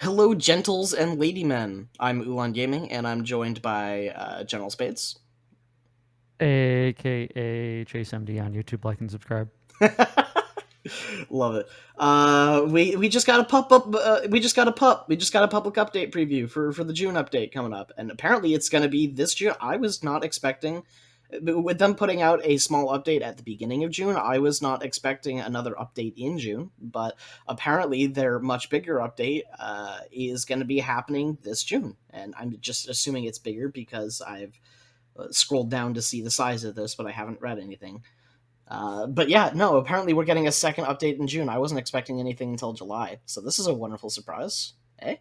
Hello, gentles and ladymen. I'm Ulan Gaming, and I'm joined by General Spades. AKA Chase MD on YouTube. Like and subscribe. Love it. We just got a pup up. We just got a pup. We just got a public update preview for the June update coming up, and apparently it's going to be this June. I was not expecting, with them putting out a small update at the beginning of June. I was not expecting another update in June, but apparently their much bigger update is going to be happening this June, and I'm just assuming it's bigger because I've scrolled down to see the size of this, but I haven't read anything. But yeah, no, apparently we're getting a second update in June. I wasn't expecting anything until July, so this is a wonderful surprise. Eh?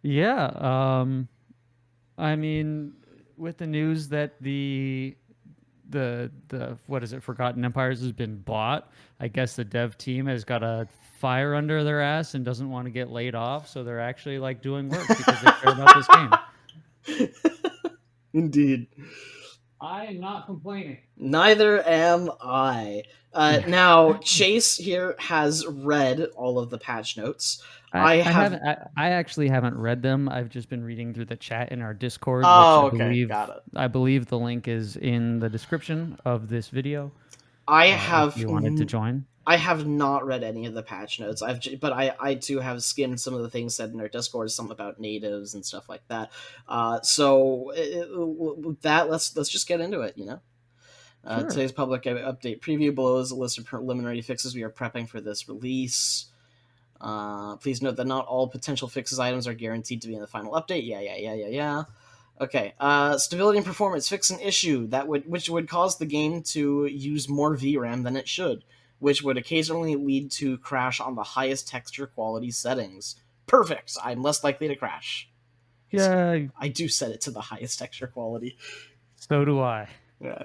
Yeah. I mean, with the news that the what is it, Forgotten Empires has been bought, I guess the dev team has got a fire under their ass and doesn't want to get laid off, so they're actually like doing work because they care about this game. Indeed. I am not complaining. Neither am I. Now, Chase here has read all of the patch notes. I, I I have. haven't I actually haven't read them. I've just been reading through the chat in our Discord, which Oh, I okay, believe got it. I believe the link is in the description of this video. I If have you wanted to join. I have not read any of the patch notes. But I too have skimmed some of the things said in our Discord, some about natives and stuff like that. With that, let's just get into it. Sure. Today's public update preview below is a list of preliminary fixes we are prepping for this release. Please note that not all potential fixes items are guaranteed to be in the final update. Yeah. Okay. Stability and performance fix an issue which would cause the game to use more VRAM than it should, which would occasionally lead to crash on the highest texture quality settings. Perfect. I'm less likely to crash. Yeah, I do set it to the highest texture quality. so do I. Yeah.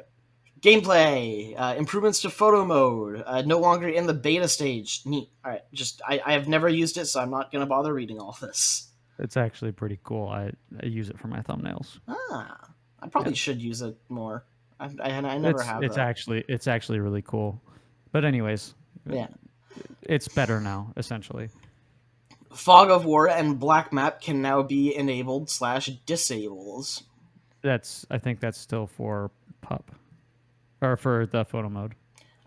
Gameplay improvements to photo mode. No longer in the beta stage. Neat. All right. I have never used it, so I'm not gonna bother reading all this. It's actually pretty cool. I use it for my thumbnails. I Yeah. probably should use it more. I never It's have it's though. actually it's actually really cool. But anyways, Yeah. it's better now, essentially. Fog of War and Black Map can now be enabled/disabled. I think that's still for PUP or for the photo mode.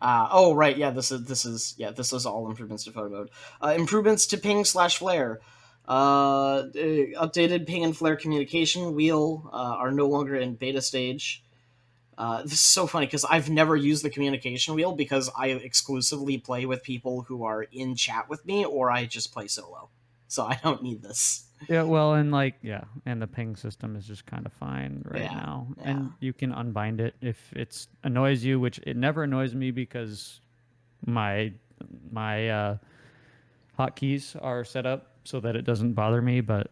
Oh right, yeah. This is all improvements to photo mode. Improvements to ping/flare. Updated ping and flare communication wheel are no longer in beta stage. This is so funny because I've never used the communication wheel because I exclusively play with people who are in chat with me, or I just play solo. So I don't need this. Yeah, well, and like, yeah, and the ping system is just kind of fine right Yeah, now. yeah. And you can unbind it if it annoys you, which it never annoys me because my my hotkeys are set up so that it doesn't bother me, but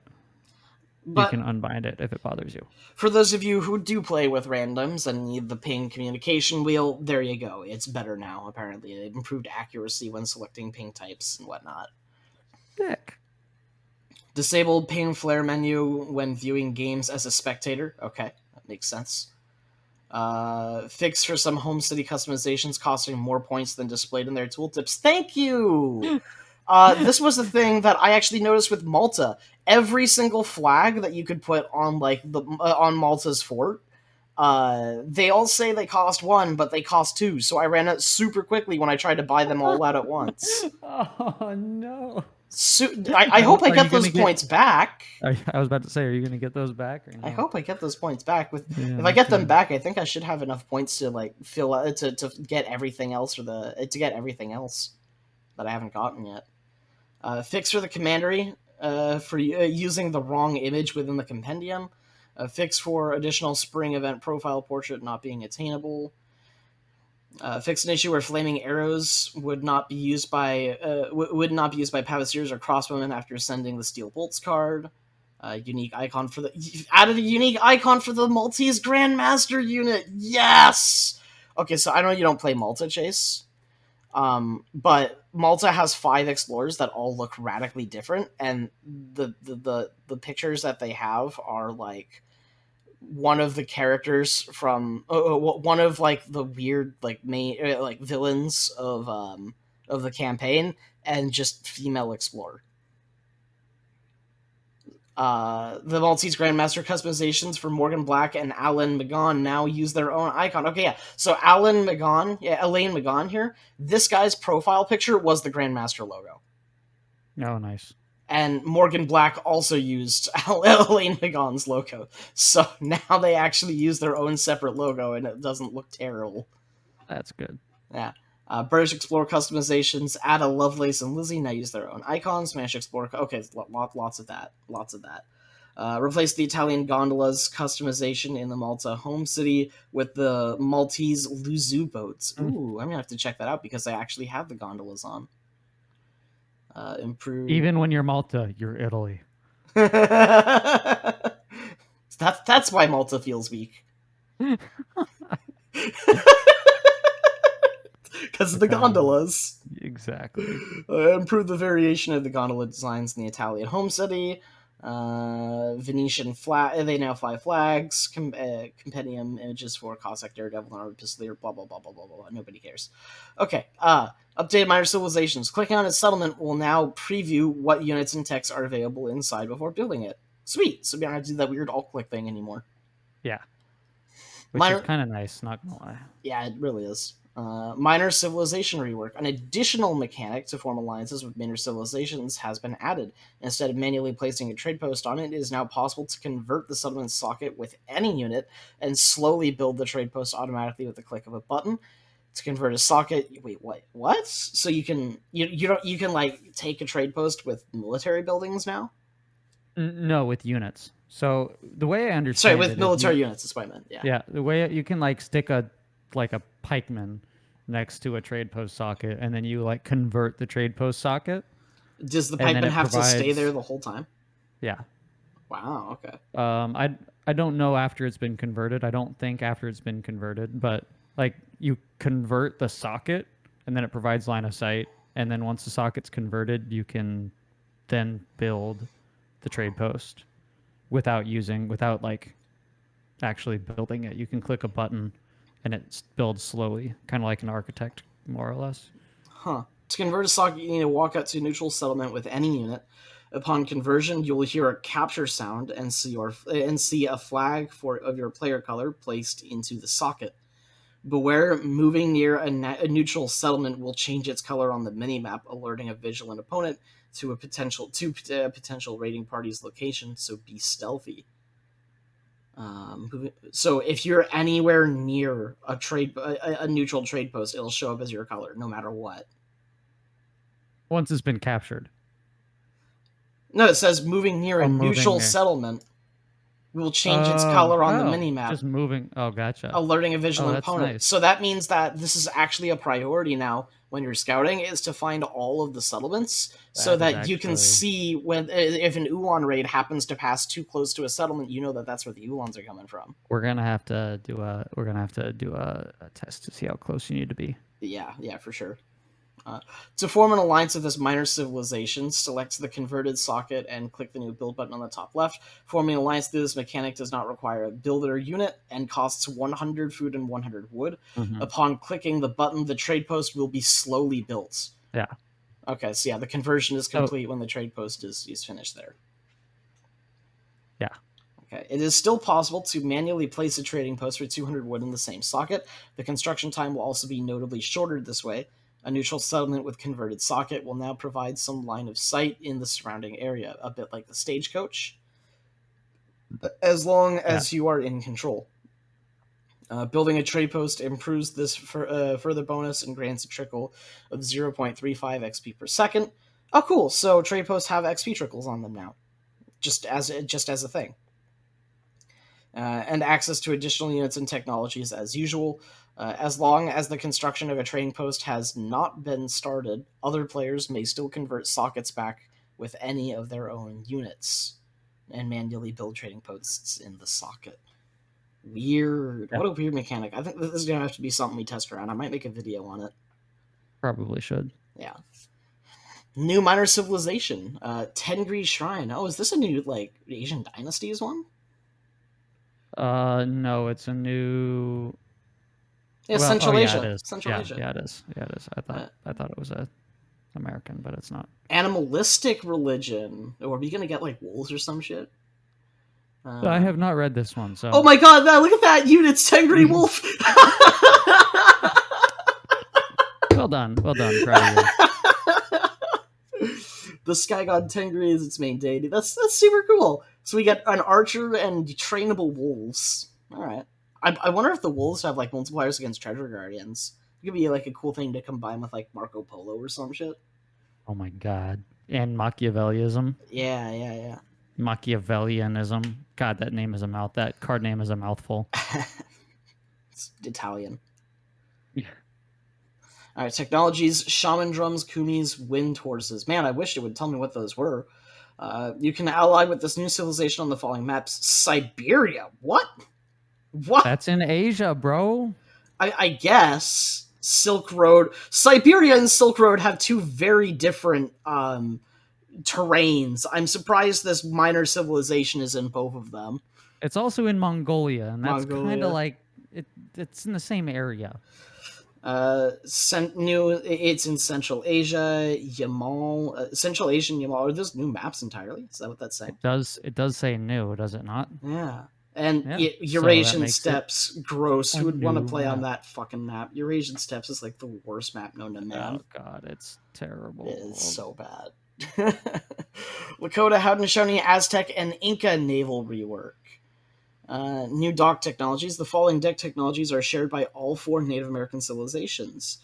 you But can unbind it if it bothers you. for those of you who do play with randoms and need the ping communication wheel, there you go. It's better now, apparently. It improved accuracy when selecting ping types and whatnot. Sick. Disabled ping flare menu when viewing games as a spectator. Okay, that makes sense. Fix for some home city customizations costing more points than displayed in their tooltips. Thank you! This was the thing that I actually noticed with Malta. Every single flag that you could put on on Malta's fort, they all say they cost one, but they cost two. So I ran out super quickly when I tried to buy them all out at once. Oh no. I hope I Are you get those gonna get? points back. I was about to say, are you gonna get those back or I no? hope I get those points back. With Yeah, If I me get them too. back, I think I should have enough points to like fill out to get everything else that I haven't gotten yet. Fix for the commandery for using the wrong image within the compendium. Fix for additional spring event profile portrait not being attainable. Fix an issue where flaming arrows would not be used by pavasiers or crossbowmen after sending the steel bolts card. Unique icon for the added a unique icon for the Maltese Grandmaster unit. Yes. Okay, so I know you don't play Malta, Chase. But Malta has 5 explorers that all look radically different, and the pictures that they have are like one of the characters from one of like the weird like main like villains of the campaign, and just female explorer. The Maltese Grandmaster customizations for Morgan Black and Alan McGon now use their own icon. Okay, yeah. So Elaine McGon here. This guy's profile picture was the Grandmaster logo. Oh, nice. And Morgan Black also used Elaine McGon's logo. So now they actually use their own separate logo, and it doesn't look terrible. That's good. Yeah. British Explorer customizations, Ada, Lovelace, and Lizzie now use their own icons. Spanish Explorer, okay, lots of that. Lots of that. Replace the Italian gondolas customization in the Malta home city with the Maltese Luzu boats. Ooh, I'm going to have to check that out because they actually have the gondolas on. Improve. Even when you're Malta, you're Italy. That's why Malta feels weak. Because of the gondolas. Exactly. Improve the variation of the gondola designs in the Italian home city. Venetian flag. They now fly flags. Compendium images for Cossack, Daredevil, and Armed Pistolier. Blah blah blah blah blah blah. Nobody cares. Okay. Updated minor civilizations. Clicking on its settlement will now preview what units and text are available inside before building it. Sweet. So we don't have to do that weird alt click thing anymore. Yeah. Which is kind of nice, not gonna lie. Yeah, it really is. Minor civilization rework. An additional mechanic to form alliances with minor civilizations has been added. Instead of manually placing a trade post on it, it is now possible to convert the settlement socket with any unit and slowly build the trade post automatically with the click of a button. To convert a socket, wait, what? So you can you can like take a trade post with military buildings now? No, with units. So the way I understand, sorry, with military units is what I meant. Yeah. Yeah, the way you can like stick a pikeman next to a trade post socket, and then you like convert the trade post socket. Does the pikeman have to stay there the whole time? Yeah. Wow. Okay. I don't know after it's been converted. I don't think after it's been converted, but like you convert the socket, and then it provides line of sight, and then once the socket's converted, you can then build the trade post without like actually building it. You can click a button and it builds slowly, kind of like an architect, more or less. Huh. To convert a socket, you need to walk out to a neutral settlement with any unit. Upon conversion, you will hear a capture sound and see a flag of your player color placed into the socket. Beware, moving near a neutral settlement will change its color on the minimap, alerting a vigilant opponent to a potential raiding party's location. So be stealthy. So if you're anywhere near a neutral trade post, it'll show up as your color, no matter what. Once it's been captured. No, it says moving near a neutral settlement will change its color on the minimap. Just moving. Oh, gotcha. Alerting a vigilant opponent. Nice. So that means that this is actually a priority now when you're scouting, is to find all of the settlements so that you can see when if an Ulan raid happens to pass too close to a settlement, you know that that's where the Ulans are coming from. We're gonna have to do a test to see how close you need to be. Yeah, for sure. To form an alliance with this minor civilization, select the converted socket and click the new build button on the top left. Forming an alliance through this mechanic does not require a builder unit and costs 100 food and 100 wood. Mm-hmm. Upon clicking the button, the trade post will be slowly built. Yeah. Okay, so yeah, the conversion is complete when the trade post is finished there. Yeah. Okay. It is still possible to manually place a trading post for 200 wood in the same socket. The construction time will also be notably shorter this way. A neutral settlement with converted socket will now provide some line of sight in the surrounding area, a bit like the stagecoach, as long as you are in control. Building a trade post improves this further bonus and grants a trickle of 0.35 XP per second. Oh, cool. So trade posts have XP trickles on them now, just as a thing. And access to additional units and technologies as usual. As long as the construction of a trading post has not been started, other players may still convert sockets back with any of their own units and manually build trading posts in the socket. Weird. Yeah. What a weird mechanic. I think this is going to have to be something we test around. I might make a video on it. Probably should. Yeah. New minor civilization. Tengri Shrine. Oh, is this a new, Asian Dynasties one? No, it's a new... Yeah, Central Asia. It is. Central Asia. Yeah, it is. I thought it was a American, but it's not. Animalistic religion. Or are we gonna get like wolves or some shit? I Uh, have not read this one, oh so my god, man, look at that unit's Tengri wolf. well done, well done, proud of you. The Sky God Tengri is its main deity. That's super cool. So we get an archer and trainable wolves. All right. I wonder if the wolves have like multipliers against treasure guardians. It could be like a cool thing to combine with like Marco Polo or some shit. Oh my god, and Machiavellism, Yeah, yeah, Machiavellianism. God, that name is a mouth. That card name is a mouthful. yeah. It's Italian. Yeah. All right, technologies: shaman drums, kumis, wind horses. Man, I wish it would tell me what those were. You can ally with this new civilization on the following maps: Siberia. What? What? That's in Asia, bro. I guess Silk Road, Siberia, and Silk Road have two very different terrains. I'm surprised this minor civilization is in both of them. It's also in Mongolia, and that's kind of Mongolia. like it. It's in the same area. It's in Central Asia, Yamal, Central Asian Yamal. Are those new maps entirely? Is that what that's saying? It does. It does say new, does it not? Yeah. And Yeah. So that Eurasian makes it Steppes, gross. a Who would want to new play on map. that fucking map? Eurasian Steppes is like the worst map known to Oh man. god, it's It is terrible. so bad. Lakota, Haudenosaunee, Aztec, and Inca naval rework. New dock technologies. The following deck technologies are shared by all four Native American civilizations.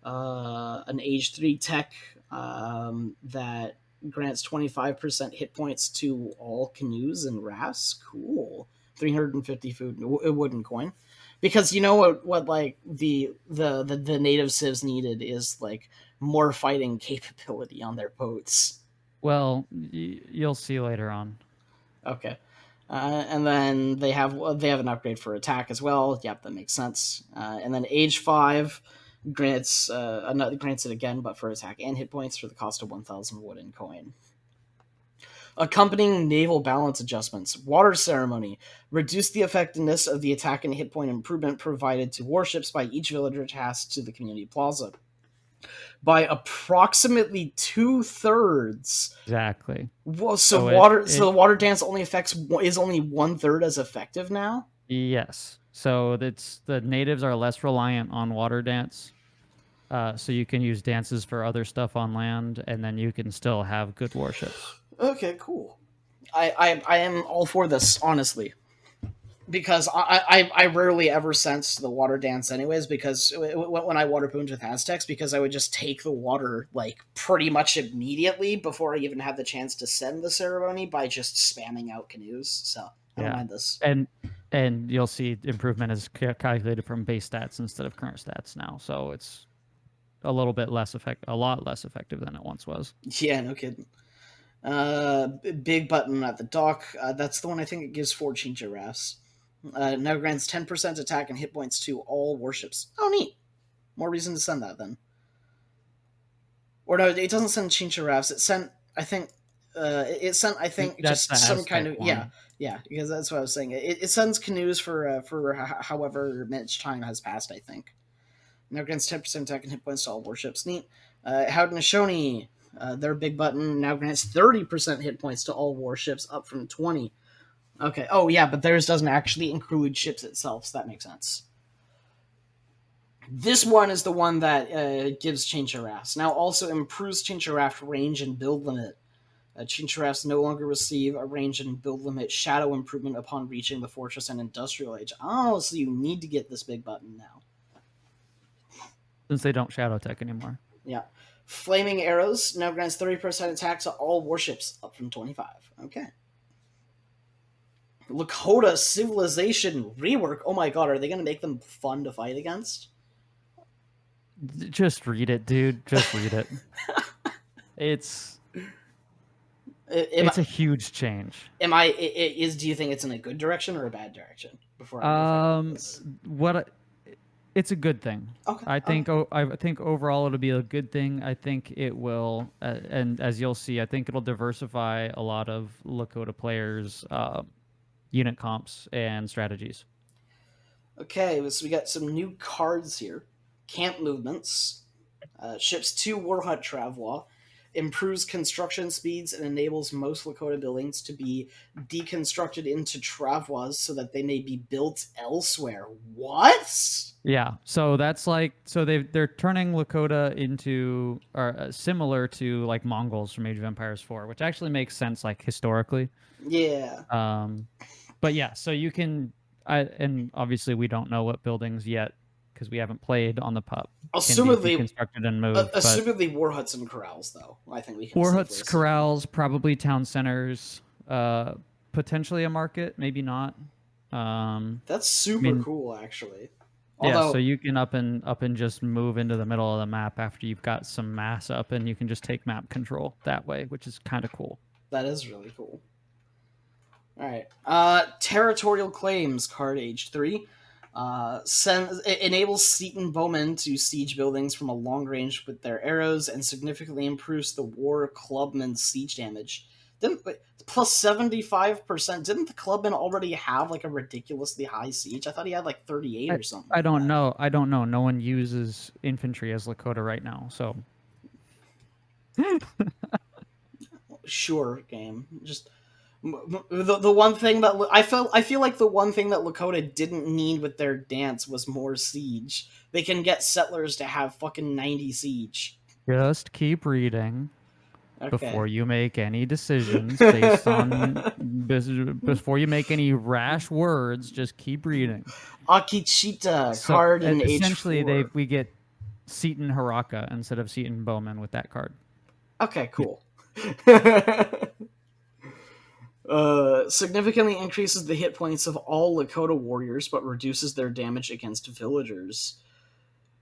An Age 3 tech that grants 25% hit points to all canoes and rafts. Cool. 350 food wooden coin. Because you know what like the native civs needed is like more fighting capability on their boats. Well, you'll see later on. Okay. And then they have an upgrade for attack as well. Yep, that makes sense. And then Age 5 grants it again, but for attack and hit points for the cost of 1,000 wooden coin. Accompanying naval balance adjustments. Water ceremony. Reduce the effectiveness of the attack and hit point improvement provided to warships by each villager tasked to the community plaza by approximately 2/3. Exactly. Well, So so the water dance only affects is only 1/3 as effective now. yes. So it's the natives are less reliant on water dance. So you can use dances for other stuff on land, and then you can still have good warships. Okay, cool. I am all for this, honestly, because I rarely ever sense the water dance anyways. Because when I water pooned with Aztecs, because I would just take the water like pretty much immediately before I even had the chance to send the ceremony by just spamming out canoes. So I don't Yeah, mind this. and and you'll see improvement is calculated from base stats instead of current stats now. So it's a little bit less a lot less effective than it once was. Yeah, no kidding. Big button at the dock. That's the one I think it gives 14 giraffes. Now grants 10% attack and hit points to all warships. Oh, neat. More reason to send that then. Or no, it doesn't send Chincharaffs. It sent, I think, I think, That's just the some kind Aztec of one. yeah, because that's what I was saying. It sends canoes for however much time has passed. I think. Now grants 10% attack and hit points to all warships. Neat. Haudenosaunee, their big button now grants 30% hit points to all warships, up from 20. Okay. Oh yeah, but theirs doesn't actually include ships itself, so that makes sense. This one is the one that gives Chincharaffs. Now also improves Chincharaff range and build limit. Chincharaffs no longer receive a range and build limit shadow improvement upon reaching the fortress and industrial age. Oh, so you need to get this big button now. Since they don't shadow tech anymore. Yeah. Flaming arrows now grants 30% attack to all warships, up from 25. Okay. Lakota civilization rework. Oh my god, are they going to make them fun to fight against? Just read it, dude. Just read it. It's Am it's I, a huge change. do you think it's in a good direction or a bad direction before I go further with this? What it's a good thing. Okay. I Okay. think I think overall it'll be a good thing. I think it will, and as you'll see, I think it'll diversify a lot of Lakota players' unit comps and strategies. Okay, so we got some new cards here. Camp movements. Ships 2 Warhunt Travelaw. Improves construction speeds and enables most Lakota buildings to be deconstructed into Travwas so that they may be built elsewhere. What? Yeah, so that's like they're turning Lakota into or similar to like Mongols from Age of Empires 4, which actually makes sense like historically. Yeah. Um, but yeah, so you can and obviously we don't know what buildings yet because we haven't played on the pup can be Assumedly, deconstructed and moved, but assumedly war huts and corrals, though. I think we can war safely huts, assume. corrals, probably town centers, potentially a market, maybe not. That's I super mean, cool, actually. yeah, so Although you can up and just move into the middle of the map after you've got some mass up, and you can just take map control that way, which is kind of cool. that is really cool. All right. Territorial claims card age 3. It enables Seaton bowmen to siege buildings from a long range with their arrows and significantly improves the war clubman's siege damage. Didn't plus 75%? Didn't the clubman already have like a ridiculously high siege? I thought he had like 38 I, or something I like don't that. know. I don't know. No one uses infantry as Lakota right now, so Sure, game. Just the one thing that I feel like the one thing that Lakota didn't need with their dance was more siege. They can get settlers to have fucking 90 siege. just keep reading before Okay. you make any decisions based on before you make any rash words. Just keep reading. Akichita So card in essentially, they H4. we get Seaton Haraka instead of Seaton Bowman with that card. Okay, cool. Significantly increases the hit points of all Lakota warriors, but reduces their damage against villagers.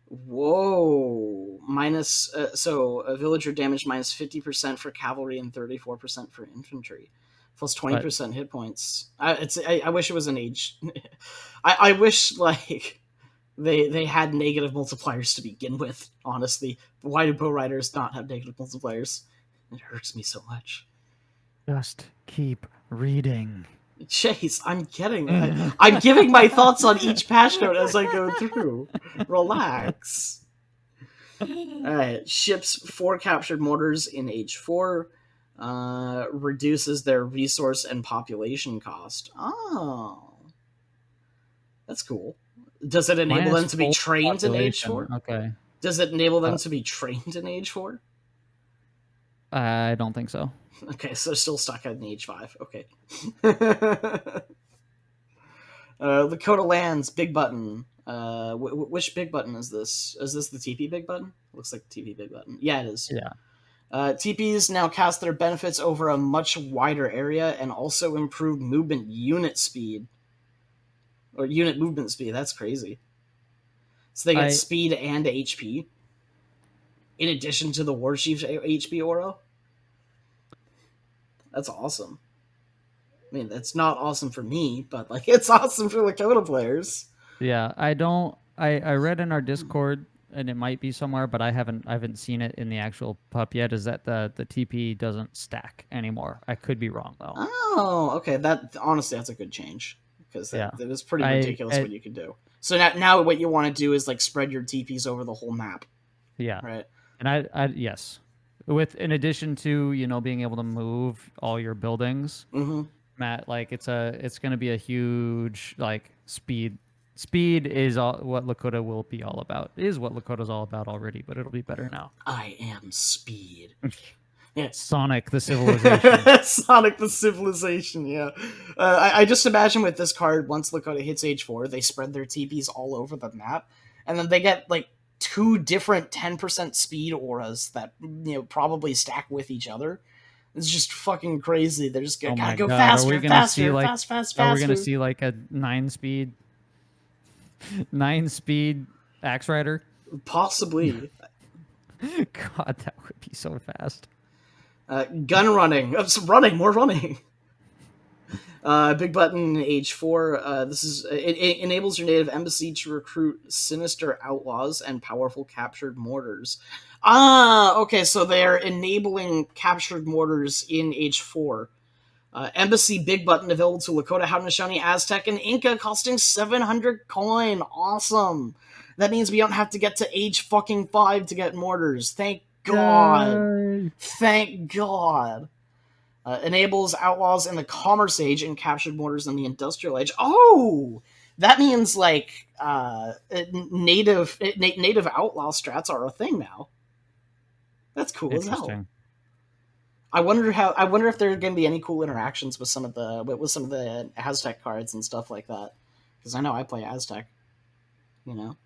Whoa! Minus so a villager damage minus 50% for cavalry and 34% for infantry, plus But 20% hit points. I wish it was an age. I wish like they had negative multipliers to begin with. Honestly, why do bow riders not have negative multipliers? It hurts me so much. just keep reading. Chase, I'm getting. I'm giving my thoughts on each patch note as I go through. Relax. Ships 4 captured mortars in age 4 reduces their resource and population cost. Oh, that's cool. Does it enable them to be -4 trained in age population. 4? Okay. Does it enable them Uh, to be trained in age 4? I don't think so. Okay, so they're still stuck at an age 5. Okay. Lakota lands big button. Which big button is this? Is this the TP big button? Looks like the TP big button. Yeah, it is. Yeah. TPs now cast their benefits over a much wider area and also improve movement unit speed. Or unit movement speed. That's crazy. So they get I speed and HP in addition to the Warchief's HP aura. That's awesome. I mean, that's not awesome for me, but like it's awesome for Lakota players. Yeah, I read in our Discord and it might be somewhere, but I haven't seen it in the actual pup yet, is that the TP doesn't stack anymore. I could be wrong though. Oh, okay. That honestly, that's a good change because Yeah. that was pretty I, ridiculous I what you could do. So now what you want to do is like spread your TPs over the whole map, yeah. right? And I yes. With in addition to, being able to move all your buildings, Mm-hmm. Matt, like it's going to be a huge like speed. Speed is all what Lakota will be all about. It is what Lakota's all about already, but it'll be better now. I am speed. Yeah. Sonic the Civilization. Sonic the Civilization, yeah. I just imagine with this card, once Lakota hits age 4, they spread their TPs all over the map, and then they get like 2 different 10% speed auras that probably stack with each other. It's just fucking crazy. They're just Oh gotta my go God. Are we faster, gonna see faster, like are we gonna faster. see like a 9 speed 9 speed axe rider? Possibly. God, that would be so fast. Gun running. Running, more running. Big button, age 4. It enables your native embassy to recruit sinister outlaws and powerful captured mortars. Okay, so they're enabling captured mortars in age 4. Embassy big button available to Lakota, Haudenosaunee, Aztec, and Inca, costing 700 coin. Awesome. That means we don't have to get to age fucking 5 to get mortars. Thank God. Yay! Thank God. Enables outlaws in the Commerce Age and captured mortars in the Industrial Age. Oh, that means like native outlaw strats are a thing now. That's cool as hell. Interesting. I wonder if there are going to be any cool interactions with some of the Aztec cards and stuff like that. Because I know I play Aztec. You know.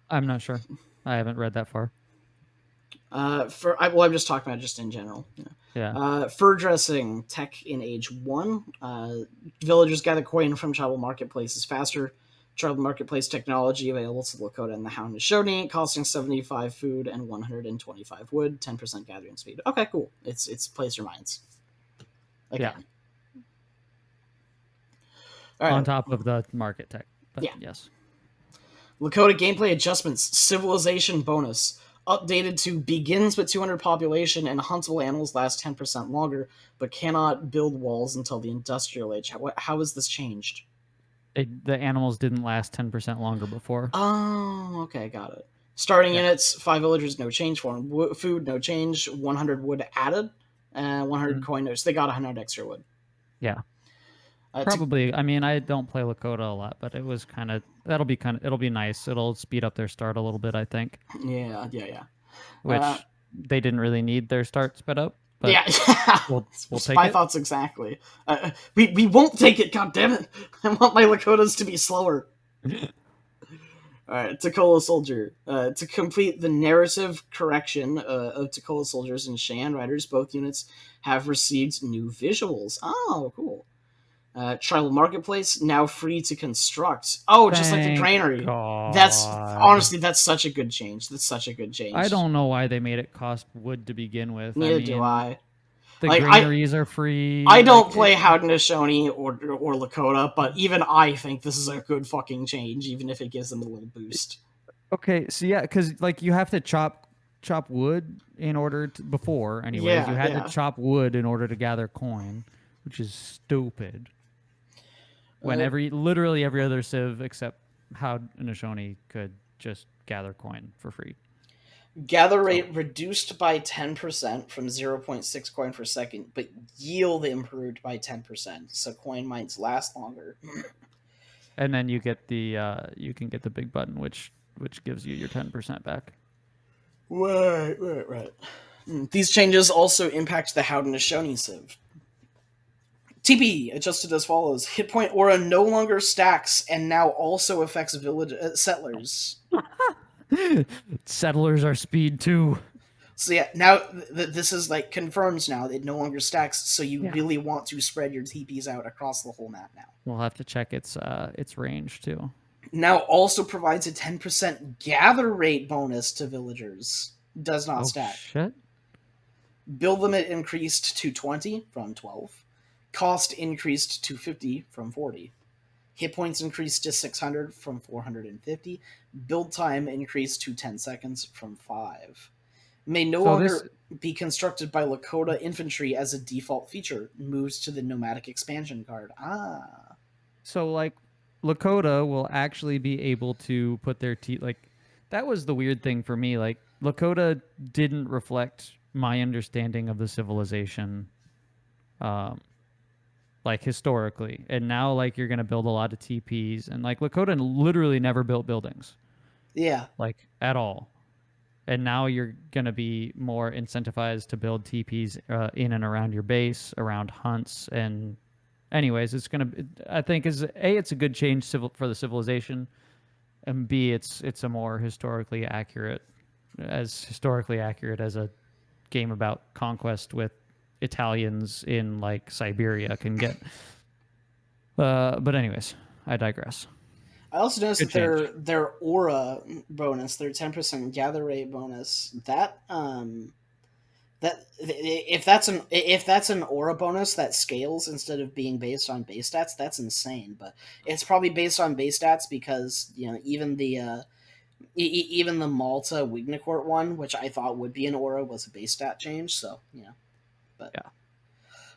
I'm not sure. I haven't read that far. I'm just talking about just in general. You know. Yeah. Fur dressing tech in Age 1. Villagers gather coin from tribal marketplaces faster. Tribal marketplace technology available to the Lakota and the Haudenosaunee, costing 75 food and 125 wood, 10% gathering speed. Okay, cool. It's place your minds. Yeah. Again. All On right. top of the market tech. But Yeah. yes. Lakota gameplay adjustments. Civilization bonus. Updated to begins with 200 population and huntable animals last 10% longer, but cannot build walls until the Industrial Age. How has this changed? The animals didn't last 10% longer before. Oh, okay, got it. Starting Yeah. units, 5 villagers, no change for them. Food, no change. 100 wood added, and 100 Mhm. coin notes. They got 100 extra wood. Yeah. To Probably. I mean, I don't play Lakota a lot, but it was it'll be nice. It'll speed up their start a little bit, I think, yeah, yeah, yeah. Uh, which they didn't really need their start sped up, but yeah, yeah. we'll take My it. thoughts exactly. We won't take it. God damn it! I want my Lakotas to be slower. All right, Takola Soldier. To complete the narrative correction of Takola Soldiers and Cheyenne Riders, both units have received new visuals. Oh, cool. Tribal Marketplace now free to construct. Oh, just like the Thank granary. God. That's such a good change. That's such a good I change. don't know why they made it cost wood to begin with. I Neither do mean, I. the Like granaries are free. I Like, don't play Haudenosaunee or Lakota, but even I think this is a good fucking change, even if it gives them a little boost. okay, so yeah, because like you have to chop wood in order to before. Anyways, you Yeah, had to yeah. chop wood in order to gather coin, which is stupid. When Uh, literally every other civ except how Nishoni could just gather coin for free. Gather So, rate reduced by 10% from 0.6 coin per second, but yield improved by 10%, so coin might last longer. and then you can get the big button, which gives you your 10% back. Right. These changes also impact the Haudenosaunee civ. TP adjusted as follows: hit point aura no longer stacks and now also affects village settlers. Settlers are speed too. So yeah, now this is like confirms now that it no longer stacks. So you Yeah. really want to spread your TPs out across the whole map now. We'll have to check its range too. Now also provides a 10% gather rate bonus to villagers. Does not Oh stack. shit. Build limit increased to 20 from 12. Cost increased to 50 from 40. Hit points increased to 600 from 450. Build time increased to 10 seconds from 5. May no So this longer be constructed by Lakota infantry as a default feature. Moves to the nomadic expansion card. Ah. so like Lakota will actually be able to put their like that was the weird thing for me. Like Lakota didn't reflect my understanding of the civilization um like historically. And now like you're gonna build a lot of TPs and like Lakota literally never built buildings. Yeah. Like at all. And now you're going to be more incentivized to build TPs in and around your base, around hunts, and anyways, it's going to. I think is a it's a good change for the civilization, and b it's a more historically accurate as a game about conquest with Italians in like Siberia can get. But anyways, I digress. I also noticed Good that change. their aura bonus, their 10% gather rate bonus, that if that's an aura bonus that scales instead of being based on base stats, that's insane. But it's probably based on base stats because even even the Malta Wignacourt one, which I thought would be an aura, was a base stat change. So but Yeah.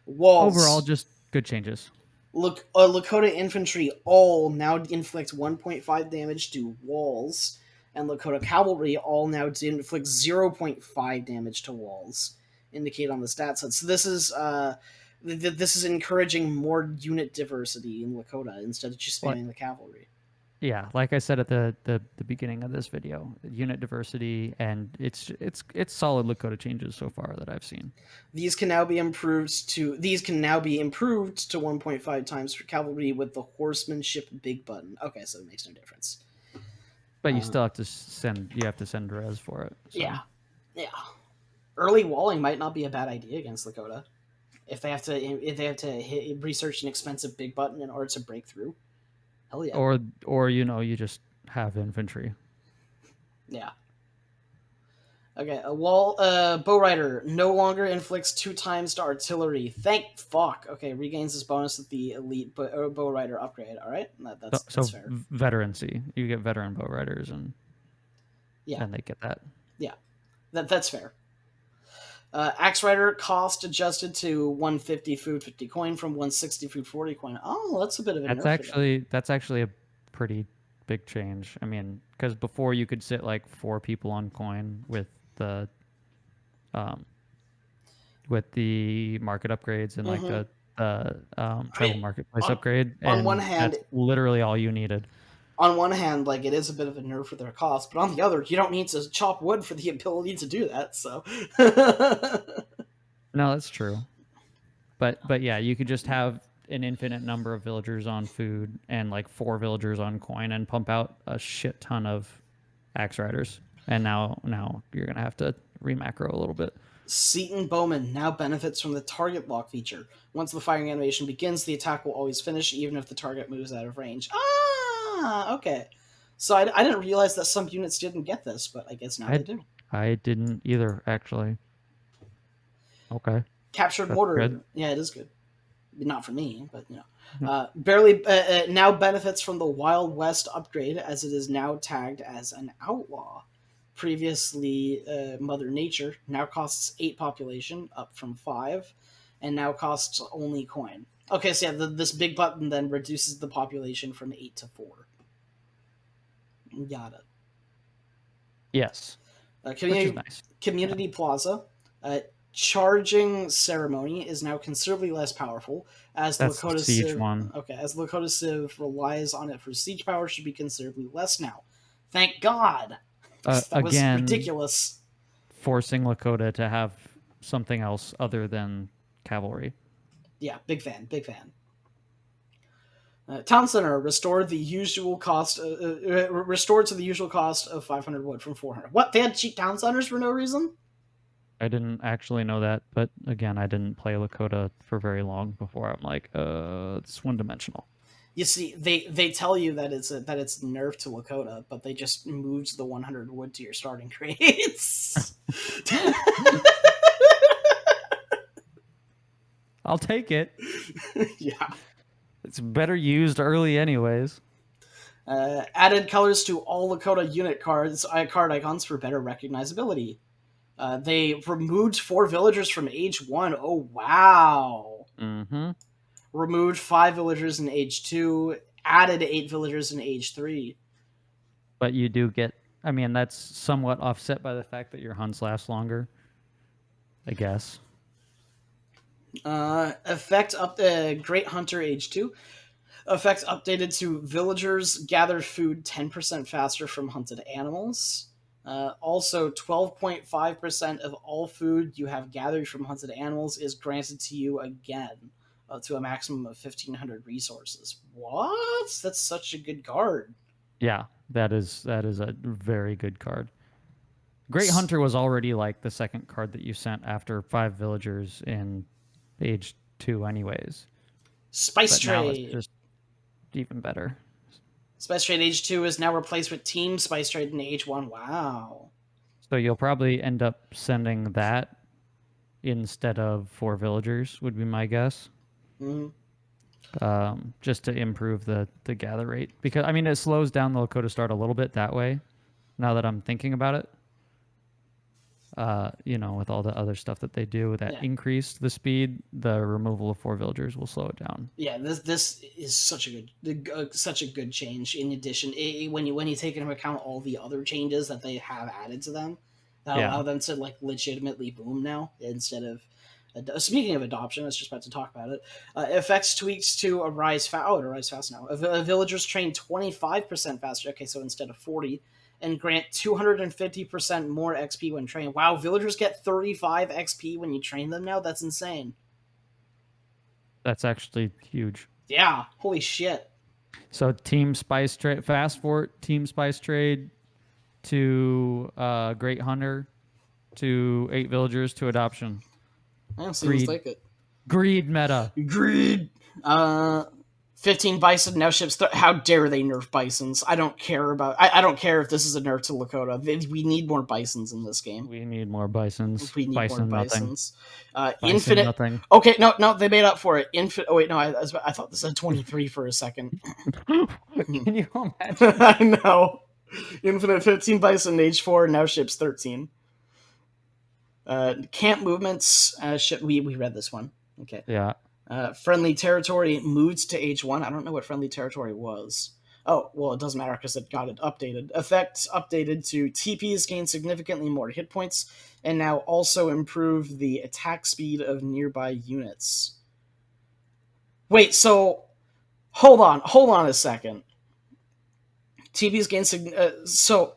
Overall, walls. just good changes. Look, Lakota infantry all now inflict 1.5 damage to walls, and Lakota cavalry all now inflict 0.5 damage to walls. Indicate on the stat set. So this is encouraging more unit diversity in Lakota instead of just Like, spamming the cavalry. yeah, like I said at the beginning of this video, unit diversity, and it's solid Lakota changes so far that I've seen. These can now be improved to 1.5 times for cavalry with the horsemanship big button. Okay, so it makes no difference. But you still have to send res for it. Yeah, So yeah. Early walling might not be a bad idea against Lakota if they have to research an expensive big button in order to break through. Hell yeah, or you just have infantry. yeah. Okay, a wall bow rider no longer inflicts 2 times to artillery. Thank fuck. Okay, regains this bonus with the elite bow rider upgrade. All right, that's So fair. veterancy, you get veteran bow riders, Yeah, and they get that. yeah, that's fair. Axe Rider cost adjusted to 150 food 50 coin from 160 food 40 coin. Oh, that's a bit of a nerf for them. That's actually a pretty big change. I mean, because before you could sit like 4 people on coin the um with the market upgrades and like Mm-hmm. the I mean, tribal marketplace on upgrade, on one and hand, that's literally all you needed. like it is a bit of a nerf for their cost, but on the other, you don't need to chop wood for the ability to do that. So, No, that's true. But yeah, you could just have an infinite number of villagers on food and like 4 villagers on coin and pump out a shit ton of axe riders. And now you're gonna have to remacro a little bit. Seaton Bowman now benefits from the target lock feature. Once the firing animation begins, the attack will always finish, even if the target moves out of range. Ah, okay. So I didn't realize that some units didn't get this, but I guess now they I do. I didn't either actually. Okay, Captured that's good. mortar, yeah, it is good. Not for me, but Hmm. barely now benefits from the Wild West upgrade as it is now tagged as an outlaw. Previously, Mother Nature now costs 8 population, up from 5, and now costs only coin. Okay, so yeah, this big button then reduces the population from 8 to 4. Got it. Yes, which is Community nice. Yeah, Community Plaza. Uh, Charging ceremony is now considerably less powerful as that's the Lakota siege Civ. one. Okay, as Lakota Civ relies on it for siege power, should be considerably less now. Thank God, because that was Again, ridiculous. forcing Lakota to have something else other than cavalry. Yeah, big fan, big fan. Town Center restored to the usual cost of 500 wood from 400. What, they had cheap town centers for no reason? I didn't actually know that, but again, I didn't play Lakota for very long before I'm like, it's one dimensional. You see, they tell you that it's nerf to Lakota, but they just moved the 100 wood to your starting crates. I'll take it. Yeah. It's better used early, anyways. Added colors to all Lakota unit card icons for better recognizability. They removed 4 villagers from age 1. Oh wow! Mm-hmm. Removed 5 villagers in age 2. Added 8 villagers in age 3. But you do get. I mean, that's somewhat offset by the fact that your hunts last longer. I guess. Effect up Great Hunter age 2. Effect updated to villagers gather food 10% faster from hunted animals. Also, 12.5% of all food you have gathered from hunted animals is granted to you again, to a maximum of 1,500 resources. What? That's such a good card. Yeah, that is a very good card. Great Hunter was already like the second card that you sent after 5 villagers in age 2, anyways. Spice But now it's Trade. just even better. Spice Trade age 2 is now replaced with Team Spice Trade in age 1. Wow. So you'll probably end up sending that instead of 4 villagers, would be my guess. Mm-hmm. Just to improve the gather rate, because I mean it slows down the Lakota start a little bit that way. Now that I'm thinking about it, with all the other stuff that they do that Yeah. increased the speed, the removal of 4 villagers will slow it down. Yeah, this is such a good change. In addition, when you take into account all the other changes that they have added to them, that Yeah. allow them to like legitimately boom now instead of. Speaking of adoption, I was just about to talk about it. Effects tweaks to arise fast. Oh, it arrives fast now. Villagers train 25% faster. Okay, so instead of 40, and grant 250% more XP when trained. Wow, villagers get 35 XP when you train them now. That's insane. That's actually huge. Yeah, holy shit. So team spice trade, fast forward team spice trade to Great Hunter to 8 villagers to adoption. Yeah, seems Greed. like it. Greed meta. Greed. 15 bison now ships. How dare they nerf bisons? I don't care about. I don't care if this is a nerf to Lakota. We need more bisons in this game. We need more bisons. We need more Bison nothing. bisons. Bison Infinite. nothing. Okay, no, they made up for it. Infinite. Oh wait, no, I thought this said 23 for a second. Can you imagine? I know. Infinite 15 bison age 4 now ships 13. Camp movements. We read this one. Okay. Yeah. Friendly territory moved to age 1. I don't know what friendly territory was. Oh, well, it doesn't matter because it got it updated. Effects updated to TPs gain significantly more hit points and now also improve the attack speed of nearby units. Wait, so hold on a second. TPs gain so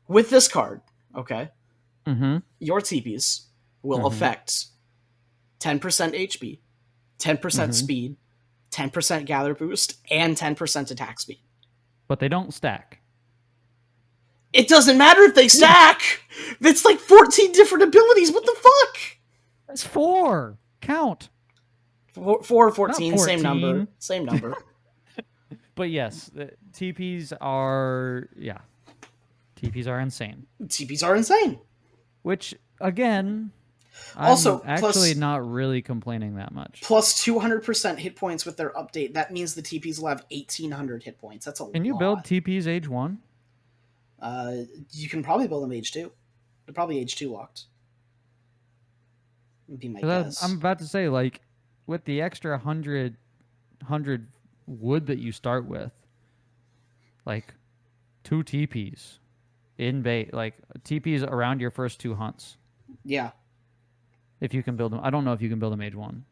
with this card, okay, your TPs will affect 10% HP, 10% speed, 10% gather boost, and 10% attack speed. But they don't stack. It doesn't matter if they stack. It's like 14 different abilities. What the fuck? That's 4. Count. 4, 14, same number. Same number. But yes, the TPs are TPs are insane. TPs are insane. Which again, Also, I'm actually not really complaining that much. Plus 200% hit points with their update. That means the TPs will have 1,800 hit points. That's a lot. Can you build TPs age 1? You can probably build them age 2. They're probably age 2 locked. Would be my guess. I'm about to say, like, with the extra 100 wood that you start with, like 2 TPs in bait, like TPs around your first 2 hunts. Yeah. If you can build them. I don't know if you can build them age 1.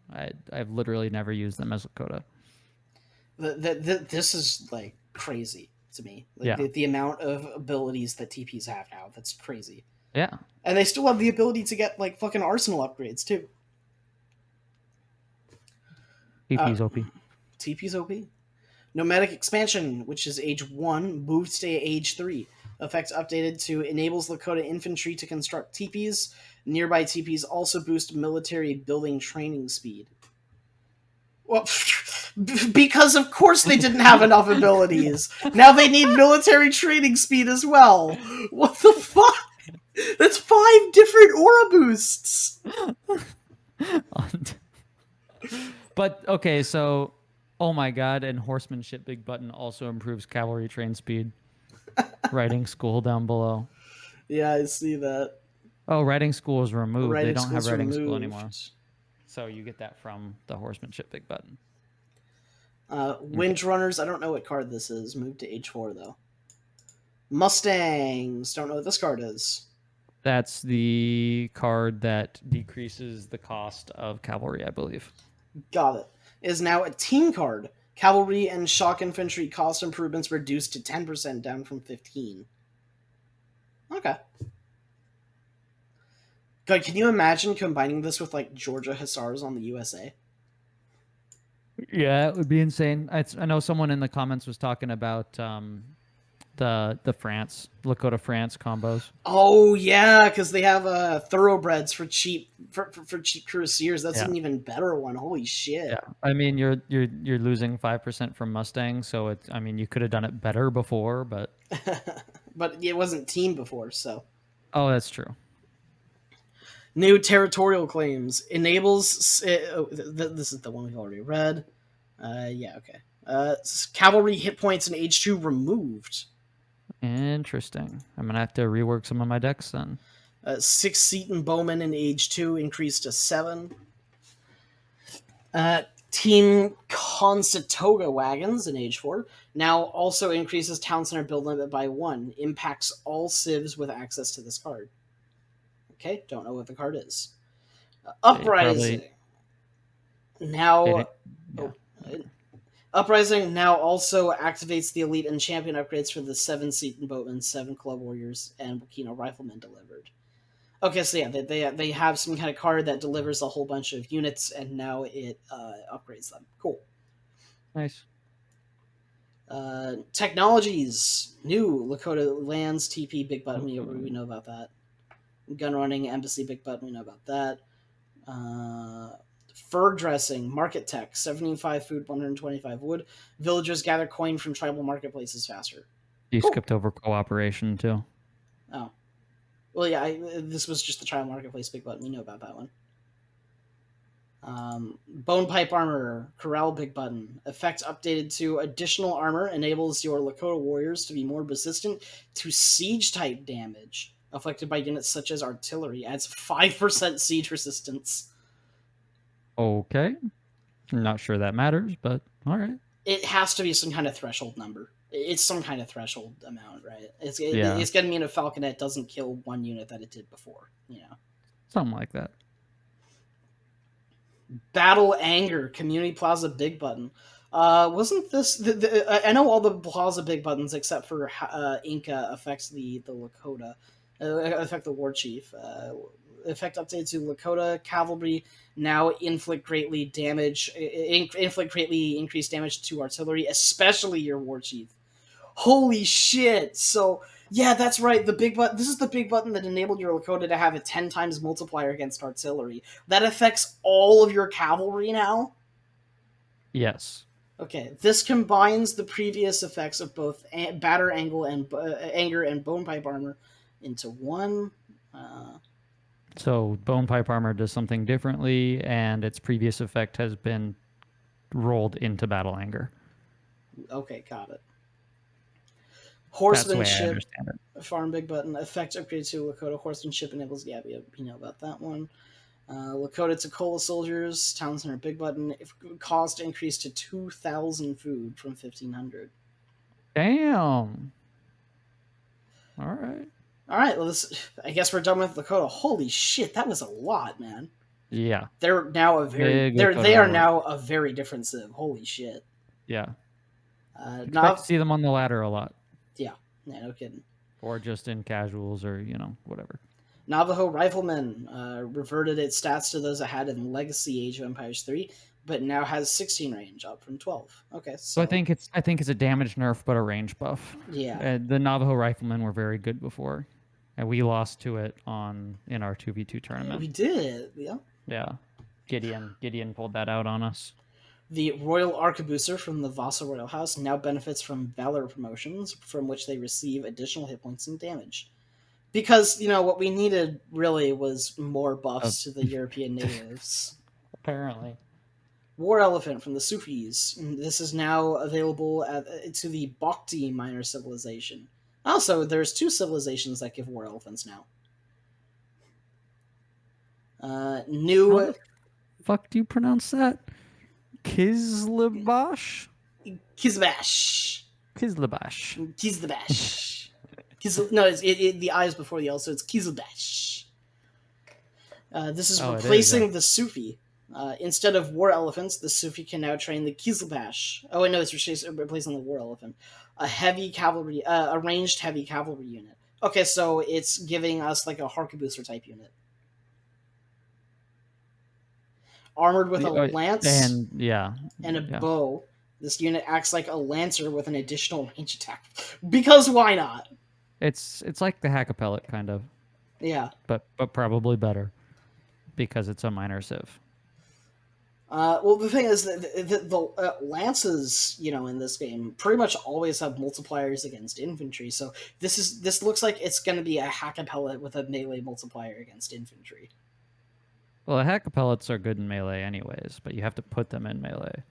I've literally never used them as Lakota. This is like crazy to me. Like the amount of abilities that TPs have now, that's crazy. Yeah. And they still have the ability to get like fucking arsenal upgrades too. TP's OP. TP's OP. Nomadic expansion, which is age 1, moves to age 3. Effects updated to enables Lakota infantry to construct TPs. Nearby TPs also boost military building training speed. Well, because of course they didn't have enough abilities. Now they need military training speed as well. What the fuck? That's 5 different aura boosts. But okay, so oh my god, and horsemanship big button also improves cavalry train speed. Riding school down below. Yeah, I see that. Oh, riding school is removed. They don't have riding removed. school anymore. So you get that from the horsemanship big button. Windrunners, I don't know what card this is. Moved to age 4 though. Mustangs, don't know what this card is. That's the card that decreases the cost of cavalry, I believe. Got it. Is now a team card. Cavalry and shock infantry cost improvements reduced to 10% down from 15. Okay. God, can you imagine combining this with like Georgia Hussars on the USA? Yeah, it would be insane. I know someone in the comments was talking about the Lakota France combos. Oh yeah, because they have thoroughbreds for cheap for cheap cuirassiers. That's an even better one. Holy shit! Yeah, I mean you're losing 5% from Mustang, so it's you could have done it better before, but but it wasn't team before, so. Oh, that's true. New territorial claims enables. This is the one we've already read. Yeah, okay. Cavalry hit points in age 2 removed. Interesting. I'm gonna have to rework some of my decks then. 6 Seton Bowmen in Age 2 increased to 7. Team Consatoga wagons in Age 4 now also increases Town Center build limit by 1. Impacts all civs with access to this card. Okay, don't know what the card is. It Uprising. probably Now. it yeah. Oh, Uprising now also activates the Elite and Champion upgrades for the 7 Seton Boatmen, 7 Club Warriors, and Wakino Riflemen delivered. Okay, so yeah, they have some kind of card that delivers a whole bunch of units, and now it upgrades them. Cool. Nice. Technologies. New Lakota lands, TP, Big Button. We know about that. Gun running, Embassy, Big Button. We know about that. Fur dressing, market tech, 75 food, 125 wood. Villagers gather coin from tribal marketplaces faster. You Cool. skipped over cooperation too. Oh. Well, yeah, this was just the tribal marketplace Big Button. We know about that one. Bone pipe armor, corral big button. Effect updated to additional armor enables your Lakota warriors to be more resistant to siege type damage afflicted by units such as artillery. Adds 5% siege resistance. Okay. I'm not sure that matters, but all right. It has to be some kind of threshold number. It's some kind of threshold amount, right? It's Yeah. going to mean a falconet doesn't kill one unit that it did before. Something like that. Battle Anger, Community Plaza Big Button. Wasn't this? I know all the Plaza Big Buttons except for Inca affects the Lakota, affect the War Chief. Effect updated to Lakota cavalry now inflict greatly increased damage to artillery, especially your War Chief. Holy shit! So yeah, that's right. The big button. This is the big button that enabled your Lakota to have a 10 times multiplier against artillery. That affects all of your cavalry now. Yes. Okay, this combines the previous effects of both batter angle and anger and bone pipe armor into one. So bone pipe armor does something differently, and its previous effect has been rolled into battle anger. Okay, got it. That's the way I Horsemanship, understand it. farm big button effect upgrade to Lakota horsemanship enables. Yeah, we know about that one. Lakota Tacola soldiers, Town Center Big Button, cost increased to 2,000 food from 1,500. Damn. All right. All right, well, I guess we're done with Lakota. Holy shit, that was a lot, man. Yeah. They're now they are now a very different civ. Holy shit. Yeah. Not to see them on the ladder a lot. Yeah, no kidding. Or just in casuals or, whatever. Navajo Rifleman reverted its stats to those it had in Legacy Age of Empires 3, but now has 16 range, up from 12. Okay, so I think it's a damage nerf, but a range buff. Yeah, the Navajo Riflemen were very good before, and we lost to it in our 2v2 tournament. We did, yeah. Yeah, Gideon pulled that out on us. The Royal Arquebuser from the Vasa Royal House now benefits from Valor promotions, from which they receive additional hit points and damage. Because, what we needed really was more buffs to the European natives. Apparently. War Elephant from the Sufis. This is now available to the Bhakti minor civilization. Also, there's 2 civilizations that give War Elephants now. How the fuck do you pronounce that? Kizlabash? Kizbash. No, the I is before the L, so it's Kizilbash. This is replacing the Sufi. Instead of war elephants, the Sufi can now train the Kizilbash. Oh, wait, no, it's replacing the war elephant. A ranged heavy cavalry unit. Okay, so it's giving us like a Harkebuster type unit. Armored with a lance and a bow. This unit acts like a lancer with an additional range attack. Because why not? It's like the Hack-a-Pellet, kind of. Yeah. But probably better. Because it's a minor civ. Well, the thing is that the lances, in this game, pretty much always have multipliers against infantry. So this looks like it's going to be a Hack-a-Pellet with a melee multiplier against infantry. Well, the Hack-a-Pellets are good in melee anyways, but you have to put them in melee.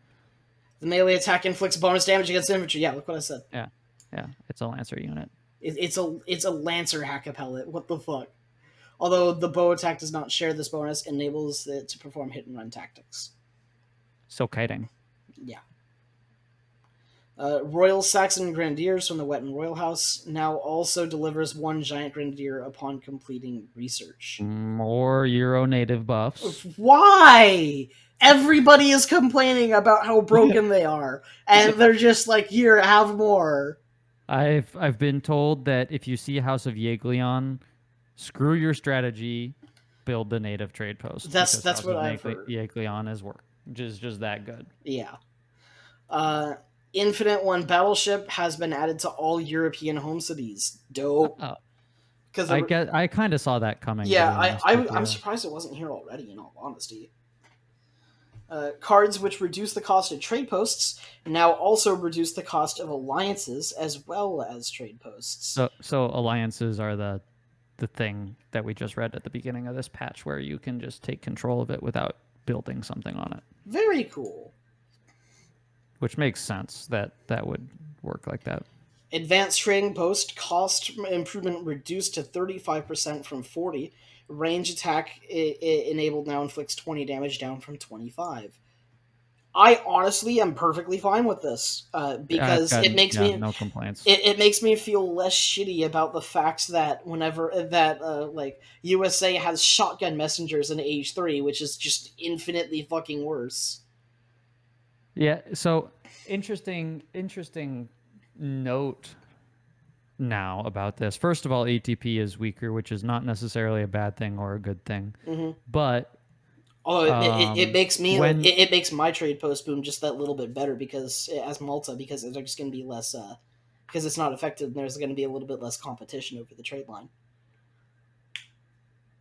The melee attack inflicts bonus damage against infantry. Yeah, look what I said. Yeah, it's a lancer unit. It's a lancer Hack-a-Pellet. What the fuck? Although the bow attack does not share this bonus, enables it to perform hit and run tactics. So kiting. Yeah. Royal Saxon Grenadiers from the Wetton Royal House now also delivers one giant grenadier upon completing research. More Euro native buffs. Why? Everybody is complaining about how broken they are, and they're just like, "Here, have more." I've been told that if you see House of Yeglion, screw your strategy, build the native trade post because That's House what of I've heard. Yeglion is work just that good. Yeah. Uh, Infinite One Battleship has been added to all European home cities. Dope. Oh, Because I kind of saw that coming, to yeah, be honest with I'm you. surprised it wasn't here already. In all honesty, cards which reduce the cost of trade posts now also reduce the cost of alliances as well as trade posts. So alliances are the thing that we just read at the beginning of this patch, where you can just take control of it without building something on it, Very cool. which makes sense that that would work like that. Advanced trading post cost improvement reduced to 35% from 40. Range attack enabled now inflicts 20 damage down from 25. I honestly am perfectly fine with this I've because got, it makes yeah, me no complaints. it makes me feel less shitty about the fact that whenever that like USA has shotgun messengers in Age 3, which is just infinitely fucking worse. Yeah, so interesting note now about this. First of all, ATP is weaker, which is not necessarily a bad thing or a good thing. Mm-hmm. But Oh, it makes me when it makes my trade post boom just that little bit better because as Malta because there's just going to be less because it's not effective and there's going to be a little bit less competition over the trade line.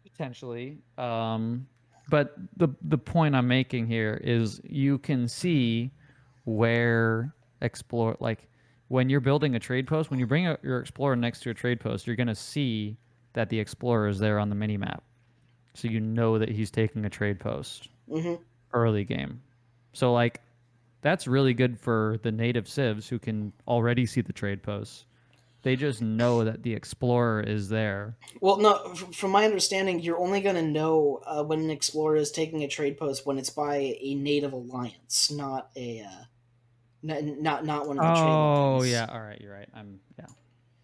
potentially, but the point I'm making here is you can see where explore, like when you're building a trade post, when you bring your explorer next to a trade post, you're going to see that the explorer is there on the mini map, so you know that he's taking a trade post Mm-hmm. early game. So like that's really good for the native civs who can already see the trade posts. They just know that the explorer is there. Well, no, from my understanding, you're only going to know when an explorer is taking a trade post when it's by a native alliance, not a not one of the trade Oh yeah, lines. all right, you're right. Yeah,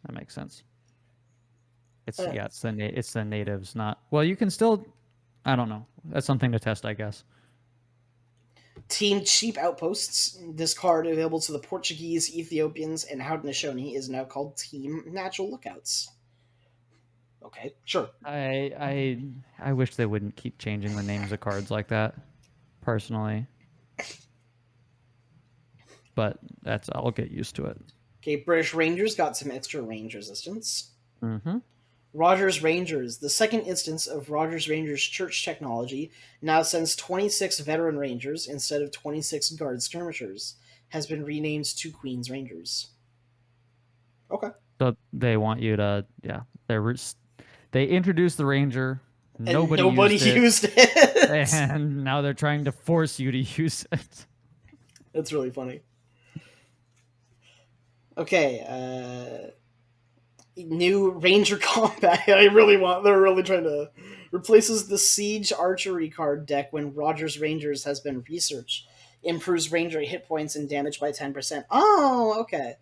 that makes sense. It's Uh, yeah, it's the natives, not well. You can still, I don't know. That's something to test, I guess. Team Cheap Outposts. This card available to the Portuguese, Ethiopians, and Haudenosaunee is now called Team Natural Lookouts. Okay, sure. I wish they wouldn't keep changing the names of cards like that, personally. But that's I'll get used to it. Okay, British Rangers got some extra range resistance. Mm-hmm. Rogers Rangers, the second instance of Rogers Rangers church technology, now sends 26 veteran rangers instead of 26 guard skirmishers, has been renamed to Queen's Rangers. Okay. So they want you to, yeah. They introduced the ranger. And Nobody nobody used it, used it. and now they're trying to force you to use it. That's really funny. Okay, new ranger combat. I really want. They're really trying to replaces the siege archery card deck when Rogers Rangers has been researched. Improves ranger hit points and damage by 10%. Oh, okay.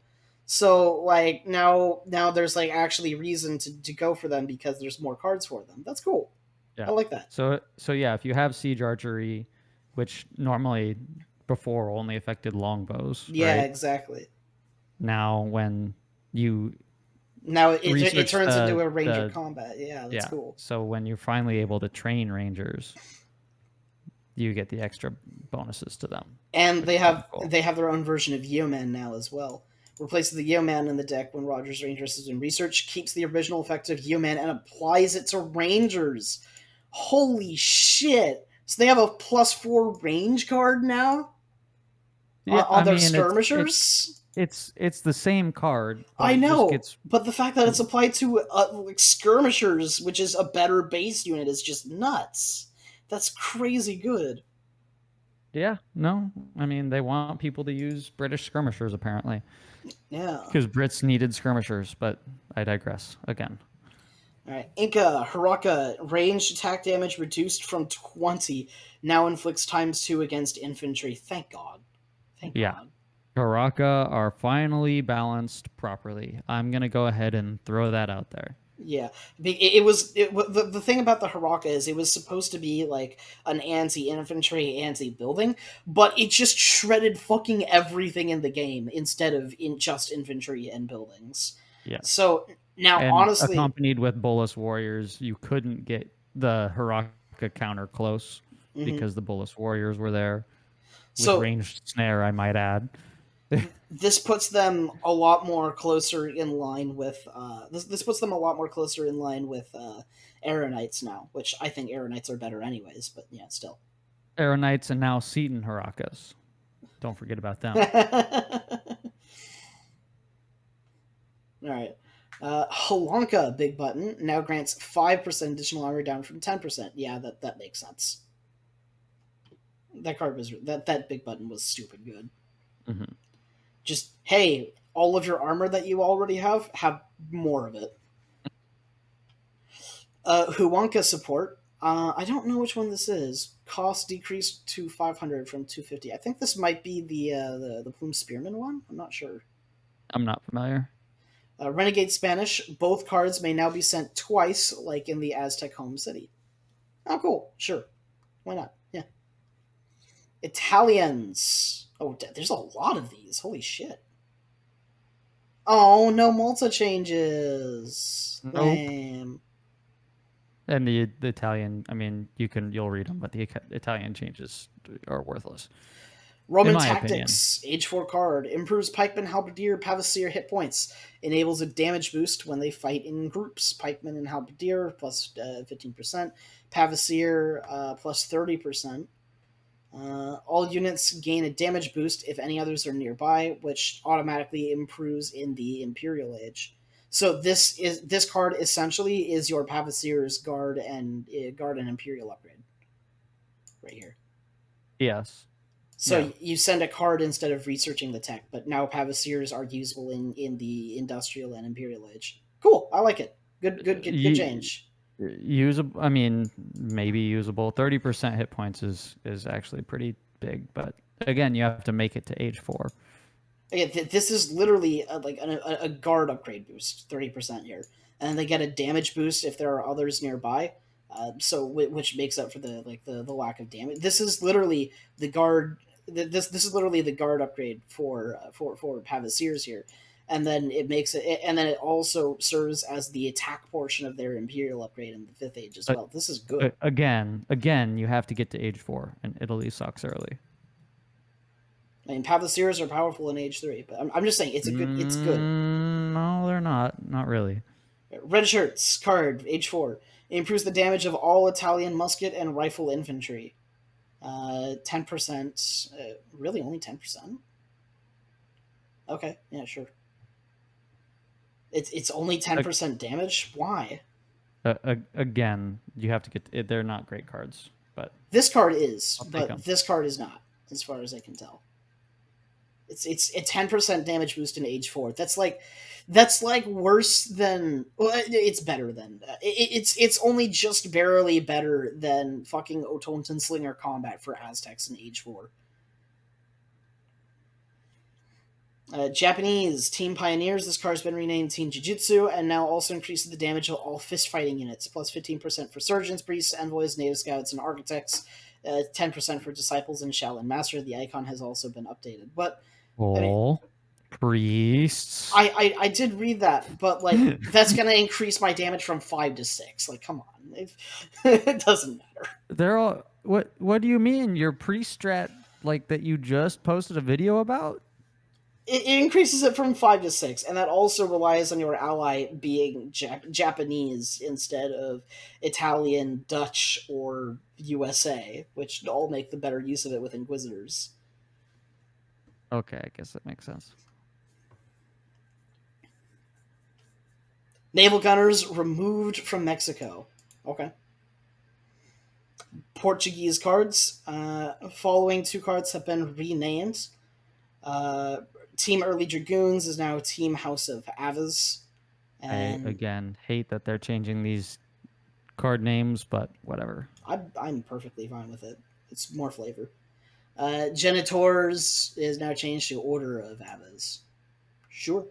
So like now there's like actually reason to go for them because there's more cards for them. That's cool. I Yeah. like that. So yeah, if you have siege archery, which normally before only affected longbows, Yeah, right? exactly. Now when you Now it research turns into a ranger the combat. Yeah, that's yeah, cool. so when you're finally able to train rangers, you get the extra bonuses to them, And which is kind of cool. they have their own version of Yeoman now as well. Replaces the Yeoman in the deck when Rogers Rangers is in research, keeps the original effect of Yeoman and applies it to Rangers. Holy shit! So they have a +4 range card now Yeah, on I their mean skirmishers. it's the same card, but I it just know, gets but the fact that it's applied to like skirmishers, which is a better base unit, is just nuts. That's crazy good. yeah, no. I mean, they want people to use British skirmishers apparently Yeah. because Brits needed skirmishers, but I digress again. All right, Inca Haraka ranged attack damage reduced from 20, now inflicts ×2 against infantry. Thank God. Thank Yeah. God. Karaka are finally balanced properly. I'm gonna go ahead and throw that out there. Yeah, it was the thing about the Haraka is it was supposed to be like an anti-infantry, anti-building, but it just shredded fucking everything in the game instead of in just infantry and buildings. Yes. So now, And honestly, accompanied with Bolus Warriors, you couldn't get the Haraka counter close mhm. because the Bolus Warriors were there with So ranged snare, I might add. this puts them a lot more closer in line with this puts them a lot more closer in line with Aaronites now, which I think Aaronites are better anyways, but yeah, still. Aaronites and now Seton Harakas. Don't forget about them. All right. Halanka big button now grants 5% additional armor down from 10%. Yeah, that makes sense. That card was that big button was stupid good. Mm-hmm. Just hey, all of your armor that you already have more of it. Huanka support. I don't know which one this is. Cost decreased to 500 from 250. I think this might be the Plume Spearman one. I'm not sure. I'm not familiar. Renegade Spanish. Both cards may now be sent twice, like in the Aztec home city. Oh, cool. Sure. Why not? Yeah. Italians. Oh, there's a lot of these. Holy shit. Oh, no Malta changes. Nope. Lame. And the Italian, I mean, you'll read them, but the Italian changes are worthless, in Roman my opinion. Tactics, Age 4 card, improves pikeman, halberdier, pavasier hit points, enables a damage boost when they fight in groups. Pikeman and halberdier plus 15%, pavasier plus 30%. All units gain a damage boost if any others are nearby, which automatically improves in the Imperial Age. So this card essentially is your Pavasir's guard and Imperial upgrade right here. Yes. Yeah. So you send a card instead of researching the tech, but now Pavasirs are usable in the Industrial and Imperial Age. Cool, I like it. Good You, change. usable, I mean, maybe usable. 30% hit points is actually pretty big, but again, you have to make it to age 4. Yeah, this is literally a guard upgrade boost, 30% here, and they get a damage boost if there are others nearby. Which makes up for the lack of damage. This is literally the guard. This is literally the guard upgrade for Pavasirs here, and then and then it also serves as the attack portion of their Imperial upgrade in the Fifth Age as But well. This is good. again, you have to get to age 4, and Italy sucks early. I mean, Pavasirs are powerful in Age 3, but I'm just saying it's good. No, they're not. Not really. Red shirts card Age 4 improves the damage of all Italian musket and rifle infantry. 10%. Really, only 10%? Okay, yeah, sure. It's only 10% damage. Why? Again, you have to get. They're not great cards, but This card is, I'll take but them. this card is not, as far as I can tell. It's a 10% damage boost in Age 4. That's like worse than. Well, it's better than. It's only just barely better than fucking Otonton Slinger combat for Aztecs in Age 4. Japanese Team Pioneers. This card's been renamed Team Jiu-Jitsu and now also increases the damage of all fist fighting units. Plus 15% for surgeons, priests, envoys, native scouts, and architects. 10% for disciples and Shaolin Master. The icon has also been updated. But I mean, All priests. I did read that, but like that's gonna increase my damage from 5 to 6. Like, come on, it doesn't matter. They're all. What do you mean? Your priest strat like that you just posted a video about? It increases it from 5 to 6, and that also relies on your ally being Japanese instead of Italian, Dutch, or USA, which all make the better use of it with Inquisitors. Okay, I guess that makes sense. Naval gunners removed from Mexico. Okay. Portuguese cards. Following 2 cards have been renamed. Uh, Team Early Dragoons is now Team House of Avas. I And again hate that they're changing these card names, but whatever. I'm perfectly fine with it. It's more flavor. Genitors is now changed to Order of Avas. Sure.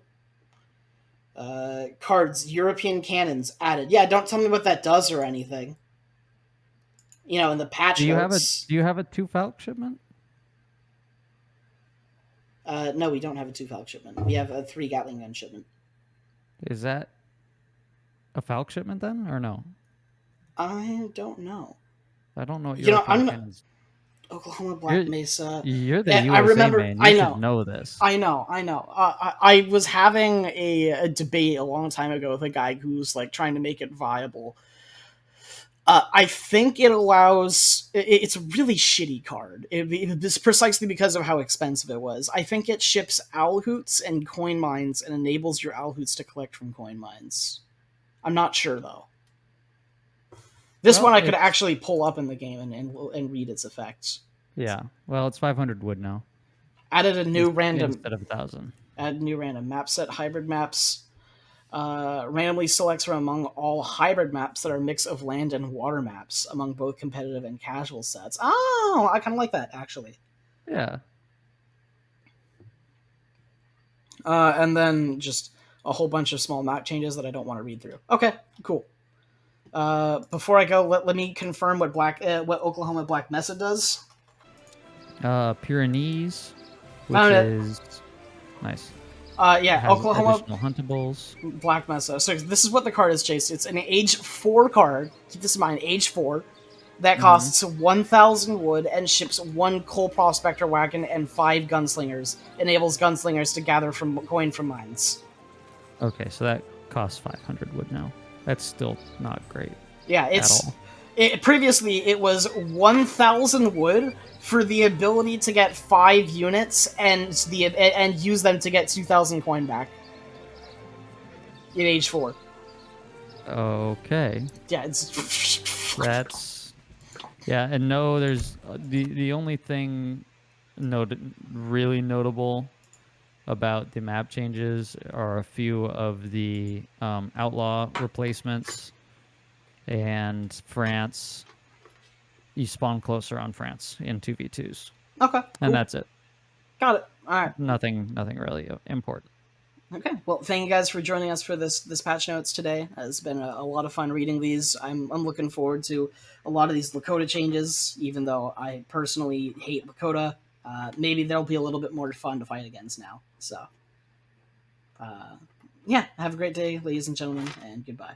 Cards, European cannons added. Yeah, don't tell me what that does or anything. In the patch notes. Do you have a two Falk shipment? No, we don't have a 2 Falcon shipment. We have a 3 Gatling gun shipment. Is that a Falk shipment then, or no? I don't know. I don't know what European I'm cannons. Oklahoma Black You're Mesa. you're the I USA remember. man. You I should know. know this. I know. I know. I was having a debate a long time ago with a guy who's like trying to make it viable. I think it allows. It's a really shitty card. This precisely because of how expensive it was. I think it ships owl hoots and coin mines and enables your owl hoots to collect from coin mines. I'm not sure though. This Well, one I could it's actually pull up in the game and read its effects. yeah. Well, it's 500 wood now Added a new random. instead of 1,000. Add new random map set hybrid maps. Randomly selects from among all hybrid maps that are a mix of land and water maps among both competitive and casual sets. Oh, I kind of like that actually. Yeah. And then just a whole bunch of small map changes that I don't want to read through. Okay, cool. Before I go, let me confirm what Oklahoma Black Mesa does. Pyrenees, which Found it. is nice. It Yeah, has Oklahoma additional huntables. Black Mesa. So this is what the card is, Chase. It's an age 4 card. Keep this in mind, age 4. That Mhm. costs 1,000 wood and ships 1 coal prospector wagon and 5 gunslingers. Enables gunslingers to gather from coin from mines. Okay, so that costs 500 wood now. That's still not great Yeah, at all. previously it was 1,000 wood for the ability to get 5 units and use them to get 2,000 coin back in age 4. Okay, Yeah, it's that's yeah, and no, there's the only thing really notable about the map changes are a few of the outlaw replacements and France. You spawn closer on France in 2v2s, okay. and Cool. that's it. Got it. All right. Nothing really important. Okay. Well, thank you guys for joining us for this patch notes today. It's been a lot of fun reading these. I'm looking forward to a lot of these Lakota changes, even though I personally hate Lakota. Maybe they'll be a little bit more fun to fight against now. So, yeah, have a great day, ladies and gentlemen, and goodbye.